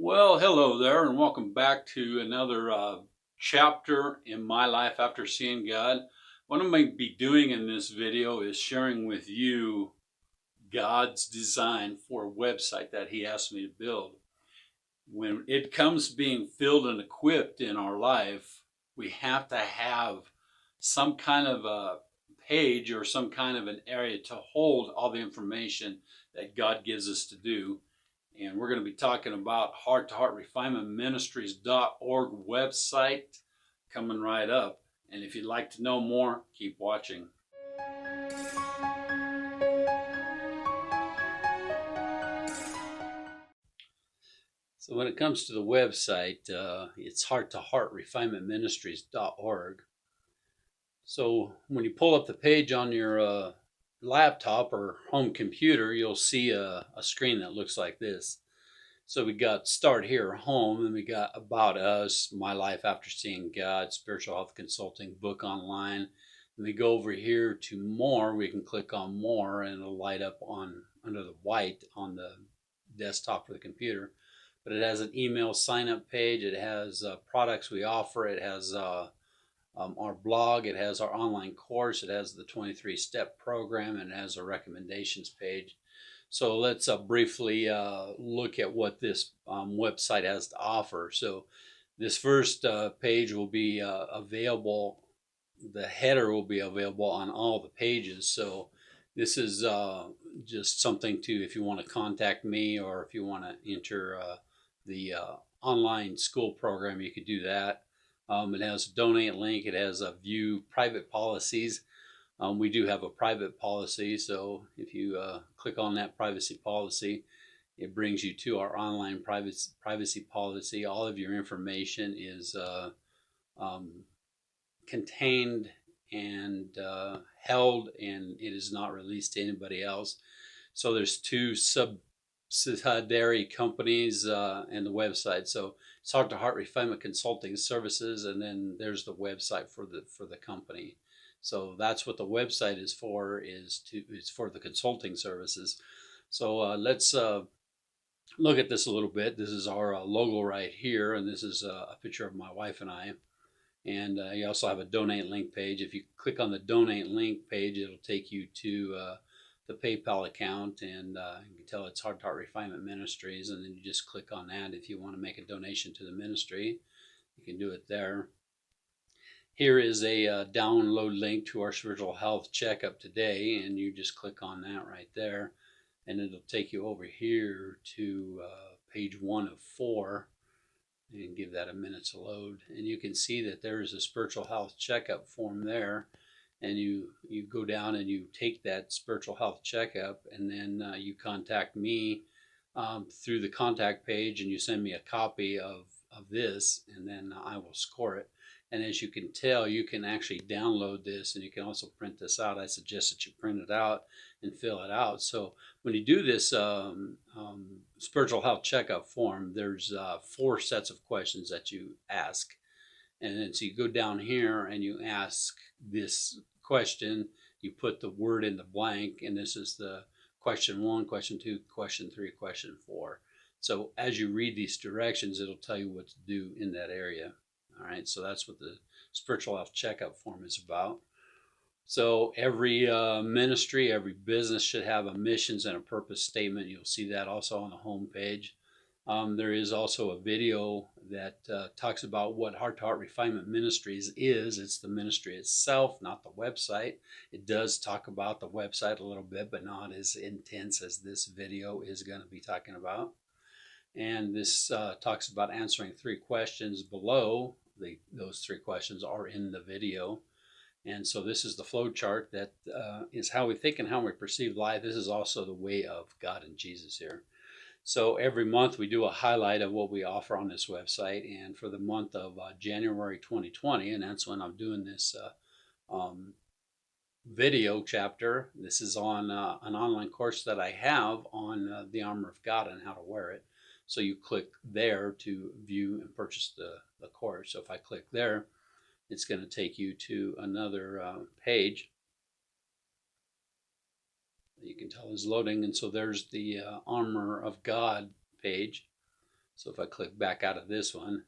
Well, hello there, and welcome back to another chapter in my life after seeing God. What I'm going to be doing in this video is sharing with you God's design for a website that He asked me to build. When it comes being filled and equipped in our life, we have to have some kind of a page or some kind of an area to hold all the information that God gives us to do. And we're going to be talking about Heart to Heart Refinement Ministries.org website coming right up. And if you'd like to know more, keep watching. So when it comes to the website, it's Heart to Heart Refinement Ministries.org. So when you pull up the page on your laptop or home computer, you'll see a screen that looks like this. So we got Start Here, Home, and we got About Us, My Life After Seeing God, Spiritual Health Consulting, Book Online. And we go over here to More. We can click on More, and it'll light up on under the white on the desktop for the computer. But it has an email sign-up page. It has products we offer. It has our blog. It has our online course. It has the 23-step program, and it has a recommendations page. So let's briefly look at what this website has to offer. So this first page will be available, the header will be available on all the pages. So this is just something to, if you want to contact me or if you want to enter the online school program, you could do that. It has a donate link. It has a view private policies. We do have a private policy, so if you click on that privacy policy, it brings you to our online privacy policy. All of your information is contained and held, and it is not released to anybody else. So there's two subsidiary companies and the website. So it's Heart to Heart Refinement Consulting Services, and then there's the website for the company. So that's what the website is for. It's for the consulting services. So let's look at this a little bit. This is our logo right here, and this is a picture of my wife and I. And you also have a donate link page. If you click on the donate link page, it'll take you to the PayPal account, and you can tell it's Heart to Heart Refinement Ministries, and then you just click on that. If you want to make a donation to the ministry, you can do it there. Here is a download link to our spiritual health checkup today, and you just click on that right there, and it'll take you over here to page 1 of 4, and give that a minute to load. And you can see that there is a spiritual health checkup form there, and you go down and you take that spiritual health checkup, and then you contact me through the contact page, and you send me a copy of this, and then I will score it. And as you can tell, you can actually download this, and you can also print this out. I suggest that you print it out and fill it out. So when you do this spiritual health checkup form, there's 4 sets of questions that you ask. And then so you go down here and you ask this question, you put the word in the blank, and this is the question 1, question 2, question 3, question 4. So as you read these directions, it'll tell you what to do in that area. All right, so that's what the spiritual health checkup form is about. So every ministry, every business should have a missions and a purpose statement. You'll see that also on the home page. There is also a video that talks about what Heart to Heart Refinement Ministries is. It's the ministry itself, not the website. It does talk about the website a little bit, but not as intense as this video is going to be talking about. And this talks about answering 3 questions below. Those 3 questions are in the video. And so this is the flow chart that is how we think and how we perceive life. This is also the way of God and Jesus here. So every month we do a highlight of what we offer on this website. And for the month of January 2020, and that's when I'm doing this video chapter, this is on an online course that I have on the armor of God and how to wear it. So you click there to view and purchase the course. So if I click there, it's going to take you to another page that you can tell is loading. And so there's the Armor of God page. So if I click back out of this one,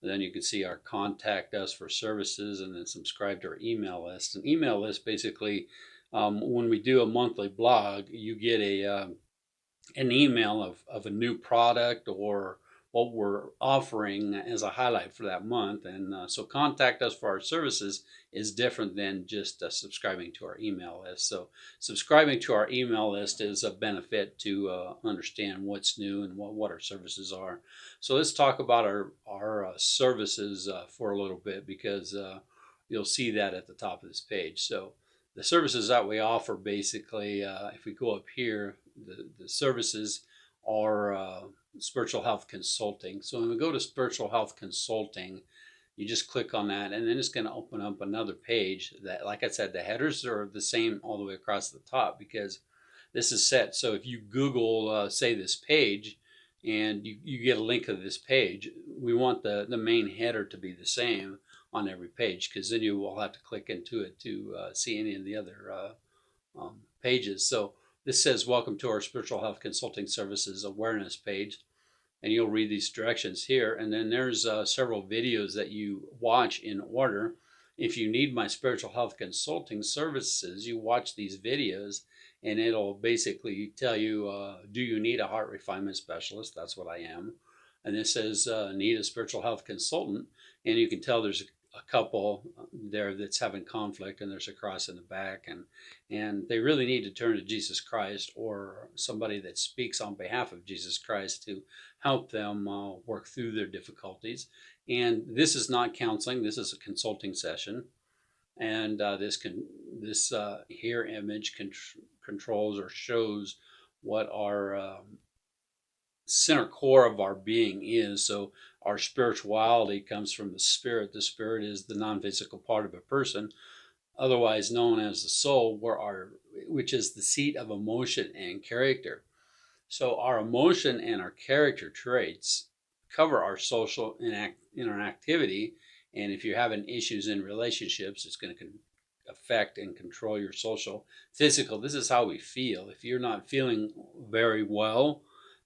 then you can see our contact us for services and then subscribe to our email list. An email list basically, when we do a monthly blog, you get an email of a new product or what we're offering as a highlight for that month. And so contact us for our services is different than just subscribing to our email list. So subscribing to our email list is a benefit to understand what's new and what our services are. So let's talk about our services for a little bit, because you'll see that at the top of this page. So the services that we offer, basically, if we go up here, the services are spiritual health consulting. So when we go to spiritual health consulting, you just click on that, and then it's going to open up another page that, like I said, the headers are the same all the way across the top, because this is set. So if you Google, say, this page, and you get a link to this page, we want the main header to be the same on every page, because then you will have to click into it to see any of the other pages. So this says, welcome to our spiritual health consulting services awareness page. And you'll read these directions here. And then there's several videos that you watch in order. If you need my spiritual health consulting services, you watch these videos, and it'll basically tell you, do you need a heart refinement specialist? That's what I am. And this says, need a spiritual health consultant. And you can tell there's a couple there that's having conflict, and there's a cross in the back, and they really need to turn to Jesus Christ, or somebody that speaks on behalf of Jesus Christ, to help them work through their difficulties. And this is not counseling, this is a consulting session. And this here image controls or shows what our center core of our being is. So our spirituality comes from the spirit. The spirit is the non-physical part of a person, otherwise known as the soul, which is the seat of emotion and character. So our emotion and our character traits cover our social interactivity. And if you're having issues in relationships, it's going to affect and control your social, physical. This is how we feel. If you're not feeling very well,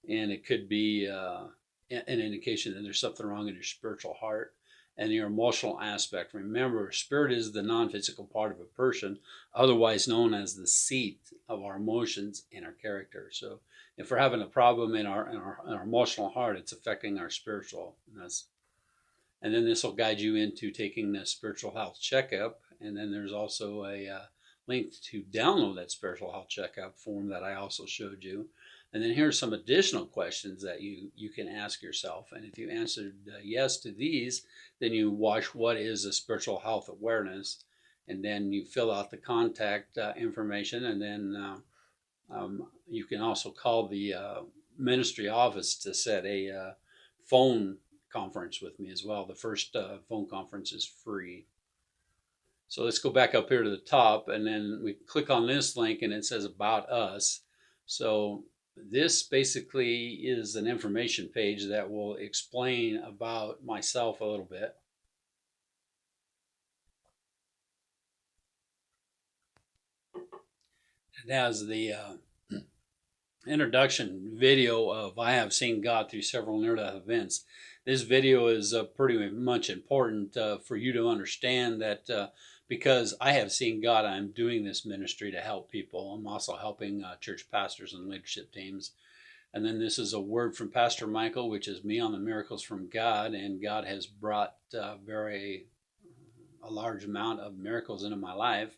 and it could be an indication that there's something wrong in your spiritual heart. And your emotional aspect, remember, spirit is the non-physical part of a person, otherwise known as the seat of our emotions and our character. So if we're having a problem in our emotional heart, it's affecting our spiritual. And then this will guide you into taking the spiritual health checkup. And then there's also a link to download that spiritual health checkup form that I also showed you. And then here's some additional questions that you can ask yourself. And if you answered yes to these, then you watch what is a spiritual health awareness. And then you fill out the contact information. And then you can also call the ministry office to set a phone conference with me as well. The first phone conference is free. So let's go back up here to the top, and then we click on this link, and it says about us. So this basically is an information page that will explain about myself a little bit. It has the introduction video of I have seen God through several near-death events. This video is pretty much important for you to understand that because I have seen God, I'm doing this ministry to help people. I'm also helping church pastors and leadership teams. And then this is a word from Pastor Michael, which is me on the miracles from God. And God has brought a large amount of miracles into my life.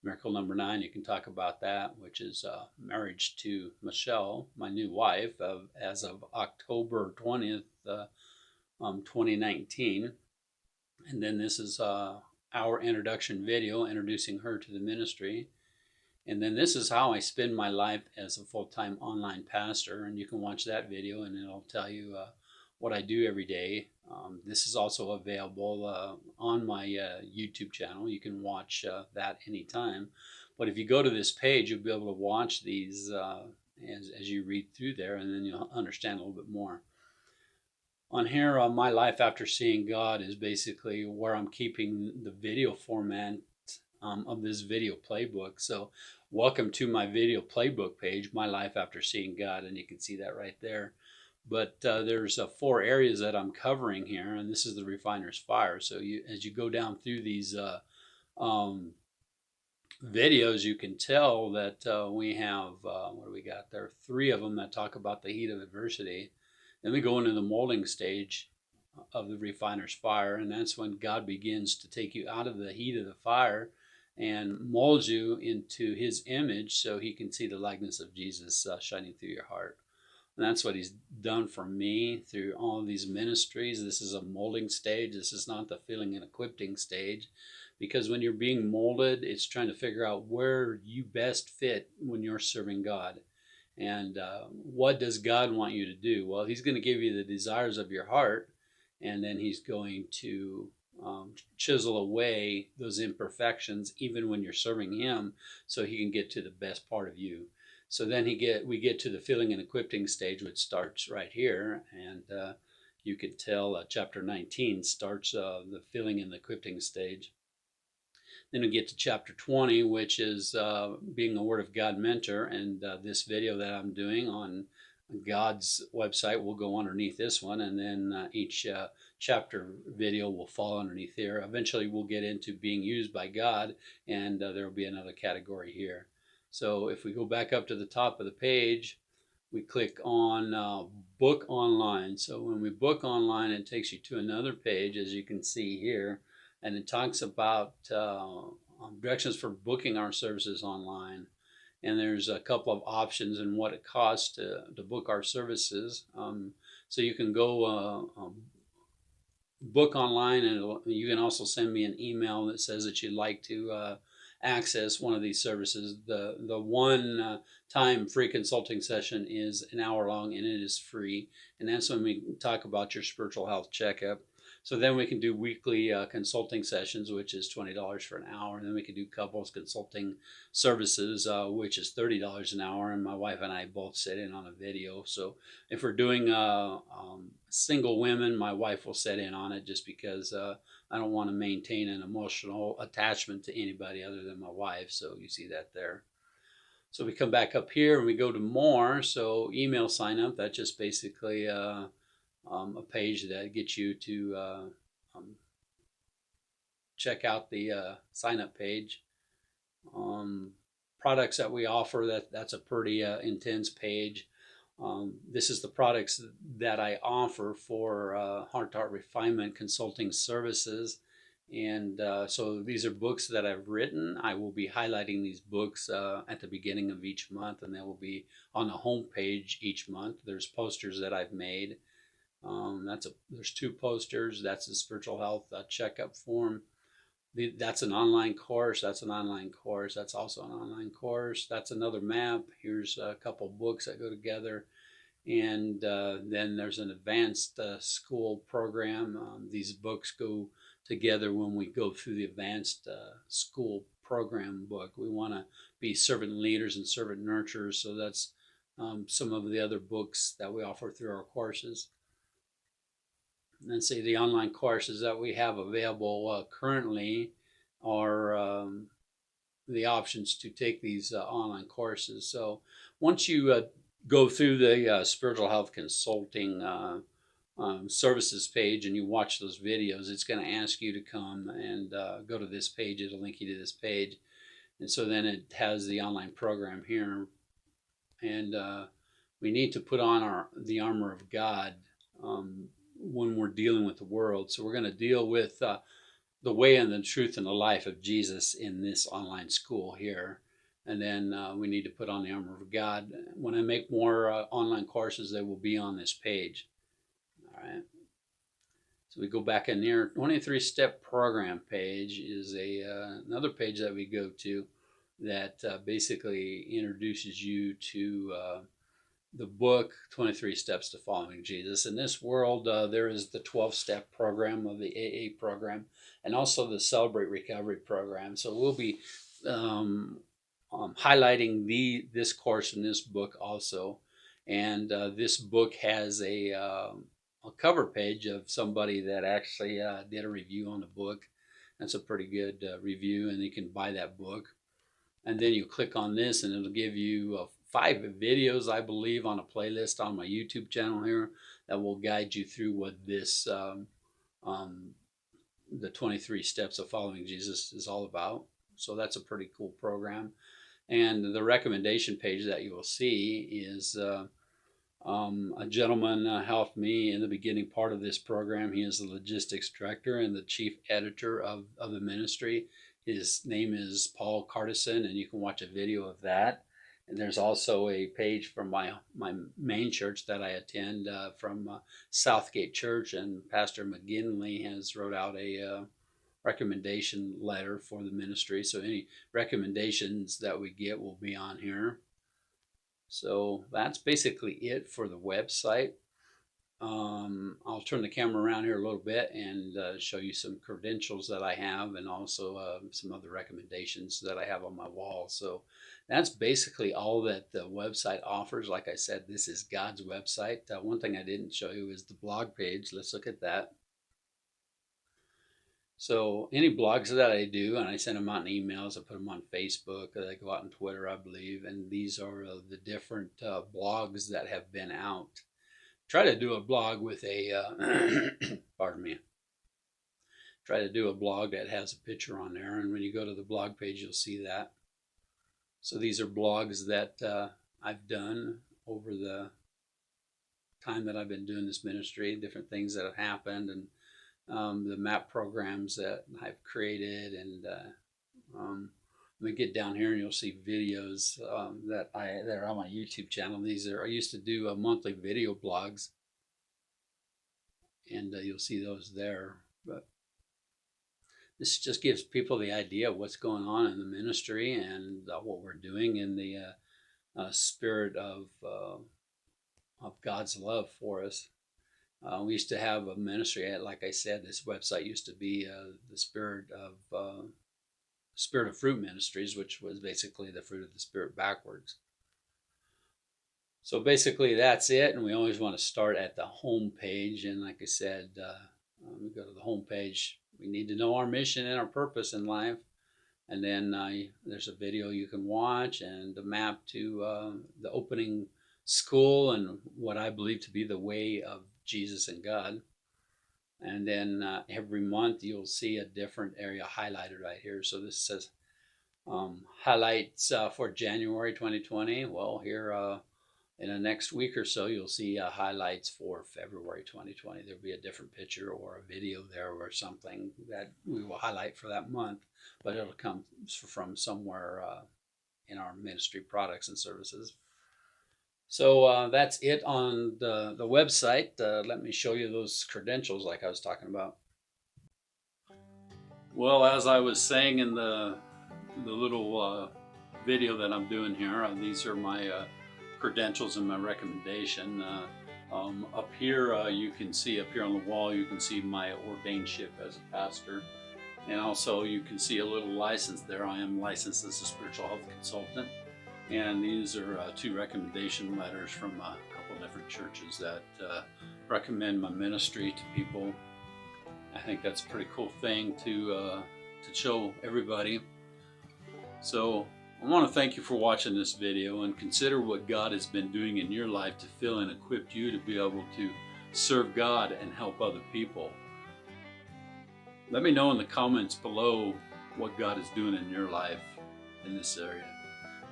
Miracle number 9, you can talk about that, which is marriage to Michelle, my new wife, as of October 20th, 2019. And then this is our introduction video introducing her to the ministry. And then this is how I spend my life as a full-time online pastor. And you can watch that video, and it'll tell you what I do every day. This is also available on my YouTube channel. You can watch that anytime. But if you go to this page, you'll be able to watch these as you read through there, and then you'll understand a little bit more. On here, my life after seeing God is basically where I'm keeping the video format of this video playbook. So welcome to my video playbook page, My Life After Seeing God, and you can see that right there. But there's 4 areas that I'm covering here, and this is the refiner's fire. So as you go down through these um, videos, you can tell that we have, what do we got there? 3 of them that talk about the heat of adversity. Then we go into the molding stage of the refiner's fire, and that's when God begins to take you out of the heat of the fire and molds you into his image so he can see the likeness of Jesus shining through your heart. And that's what he's done for me through all of these ministries. This is a molding stage. This is not the filling and equipping stage. Because when you're being molded, it's trying to figure out where you best fit when you're serving God. And what does God want you to do? Well, he's going to give you the desires of your heart, and then he's going to chisel away those imperfections, even when you're serving him, so he can get to the best part of you. So then we get to the filling and equipping stage, which starts right here, and you can tell chapter 19 starts the filling and the equipping stage. Then we get to chapter 20, which is being a Word of God mentor. And this video that I'm doing on God's website will go underneath this one. And then each chapter video will fall underneath here. Eventually, we'll get into being used by God, and there will be another category here. So if we go back up to the top of the page, we click on book online. So when we book online, it takes you to another page, as you can see here, and it talks about directions for booking our services online. And there's a couple of options and what it costs to book our services. So you can go book online, and you can also send me an email that says that you'd like to access one of these services. The one time free consulting session is an hour long, and it is free. And that's when we talk about your spiritual health checkup. So then we can do weekly consulting sessions, which is $20 for an hour. And then we can do couples consulting services, which is $30 an hour. And my wife and I both sit in on a video. So if we're doing single women, my wife will sit in on it, just because I don't want to maintain an emotional attachment to anybody other than my wife. So you see that there. So we come back up here and we go to more. So email sign up, that's just basically a page that gets you to check out the sign up page. Products that we offer, that's a pretty intense page. This is the products that I offer for Heart to Heart Refinement Consulting Services. And so these are books that I've written. I will be highlighting these books at the beginning of each month, and they will be on the home page each month. There's posters that I've made. There's 2 posters. That's the spiritual health checkup form. That's an online course. That's an online course. That's also an online course. That's another map. Here's a couple books that go together. And then there's an advanced school program. These books go together when we go through the advanced school program book. We want to be servant leaders and servant nurturers. So that's some of the other books that we offer through our courses. And then see the online courses that we have available currently are the options to take these online courses. So once you go through the spiritual health consulting services page and you watch those videos, it's going to ask you to come and go to this page. It'll link you to this page. And so then it has the online program here. And we need to put on the armor of God when we're dealing with the world. So we're going to deal with the way and the truth and the life of Jesus in this online school here. And then we need to put on the armor of God. When I make more online courses, they will be on this page. All right. So we go back in here. 23-step program page is another page that we go to that basically introduces you to the book 23 Steps to Following Jesus. In this world, there is the 12-step program of the AA program, and also the Celebrate Recovery program. So we'll be highlighting this course in this book also. And this book has a cover page of somebody that actually did a review on the book. That's a pretty good review, and you can buy that book. And then you click on this and it'll give you 5 videos, I believe, on a playlist on my YouTube channel here that will guide you through what this um, the 23 steps of following Jesus is all about. So that's a pretty cool program. And the recommendation page that you will see is a gentleman helped me in the beginning part of this program. He is the logistics director and the chief editor of the ministry. His name is Paul Cardison, and you can watch a video of that. And there's also a page from my main church that I attend from Southgate Church, and Pastor McGinley has wrote out a recommendation letter for the ministry. So any recommendations that we get will be on here. So that's basically it for the website. I'll turn the camera around here a little bit and show you some credentials that I have, and also some other recommendations that I have on my wall. So that's basically all that the website offers. Like I said, this is God's website. One thing I didn't show you is the blog page. Let's look at that. So any blogs that I do, and I send them out in emails, I put them on Facebook, they go out on Twitter, I believe, and these are the different blogs that have been out. Try to do a blog with a, pardon me, try to do a blog that has a picture on there, and when you go to the blog page, you'll see that. So these are blogs that I've done over the time that I've been doing this ministry, different things that have happened, and the map programs that I've created, and let me get down here and you'll see videos that are on my YouTube channel. I used to do monthly video blogs, and you'll see those there. But this just gives people the idea of what's going on in the ministry and what we're doing in the spirit of God's love for us. We used to have a ministry. Like I said, this website used to be the Spirit of Fruit Ministries, which was basically the fruit of the Spirit backwards. So basically, that's it. And we always want to start at the home page. And like I said, we go to the home page. We need to know our mission and our purpose in life. And then there's a video you can watch, and a map to the opening school and what I believe to be the way of Jesus and God. And then every month you'll see a different area highlighted right here. So this says highlights for January 2020. Well, here in the next week or so, you'll see highlights for February 2020. There'll be a different picture or a video there or something that we will highlight for that month, but it'll come from somewhere in our ministry products and services. So that's it on the website. Let me show you those credentials like I was talking about. Well, as I was saying in the little video that I'm doing here, these are my credentials and my recommendation. Up here, you can see up here on the wall, you can see my ordainship as a pastor. And also you can see a little license there. I am licensed as a spiritual health consultant. And these are 2 recommendation letters from a couple different churches that recommend my ministry to people. I think that's a pretty cool thing to show everybody. So I want to thank you for watching this video, and consider what God has been doing in your life to fill and equip you to be able to serve God and help other people. Let me know in the comments below what God is doing in your life in this area.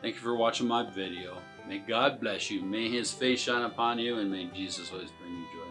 Thank you for watching my video. May God bless you. May His face shine upon you, and may Jesus always bring you joy.